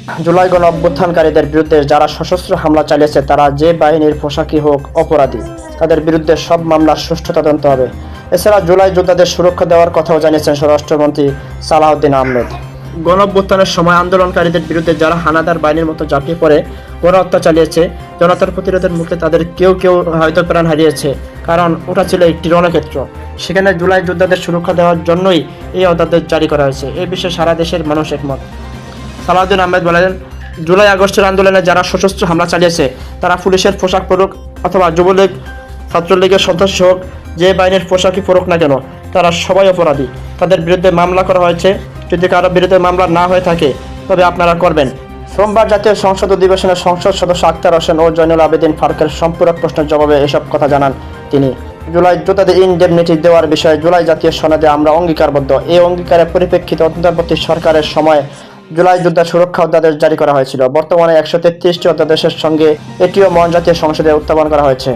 জুলাই গণ অভ্যুত্থানকারীদের বিরুদ্ধে যারা সশস্ত্র হামলা চালিয়েছে তারা যে বাহিনীর পোশাকই হোক অপরাধী, তাদের বিরুদ্ধে সব মামলার সুষ্ঠু তদন্ত হবে। এছাড়া জুলাই যোদ্ধাদের সুরক্ষা দেওয়ার কথাও জানিয়েছেন স্বরাষ্ট্রমন্ত্রী সালাউদ্দিন আহমেদ। গণ অভ্যুত্থানের সময় আন্দোলনকারীদের বিরুদ্ধে যারা হানাদার বাহিনীর মতো ঝাঁপিয়ে পড়ে গণহত্যা চালিয়েছে, জনতার প্রতিরোধের মুখে তাদের কেউ কেউ হয়তো প্রাণ হারিয়েছে, কারণ ওটা ছিল একটি রণক্ষেত্র। সেখানে জুলাই যোদ্ধাদের সুরক্ষা দেওয়ার জন্যই এই অধ্যাদেশ জারি করা হয়েছে। এই বিষয়ে সারা দেশের মানুষ একমত। সালাউদ্দিন আহমেদ বলেন, জুলাই আগস্টের আন্দোলনে যারা সশস্ত্র হামলা চালিয়েছে তারা পুলিশের পোশাক পরুক অথবা যুবলীগ ছাত্রলীগের সদস্য হোক, যে বাহিনীর পোশাকই পরুক না কেন, তারা সবাই অপরাধী। তাদের বিরুদ্ধে মামলা করা হয়েছে। যদি কারো বিরুদ্ধে মামলা না হয়ে থাকে তবে আপনারা করবেন। সোমবার জাতীয় সংসদ অধিবেশনে সংসদ সদস্য আক্তার হোসেন ও জয়নুল আবেদিন ফারুকের সম্পূরক প্রশ্নের জবাবে এসব কথা জানান তিনি। জুলাই যোদ্ধাদের ইনডেমনিটি দেওয়ার বিষয়ে জুলাই জাতীয় সনদে আমরা অঙ্গীকারবদ্ধ। এই অঙ্গীকারের পরিপ্রেক্ষিতে অন্তর্বর্তী সরকারের সময় জুলাই যোদ্ধা সুরক্ষা অধ্যাদেশ জারি করা হয়েছিল। বর্তমানে 133টি অধ্যাদেশের সঙ্গে এটিও মহান জাতীয় সংসদে উত্থাপন করা হয়েছে।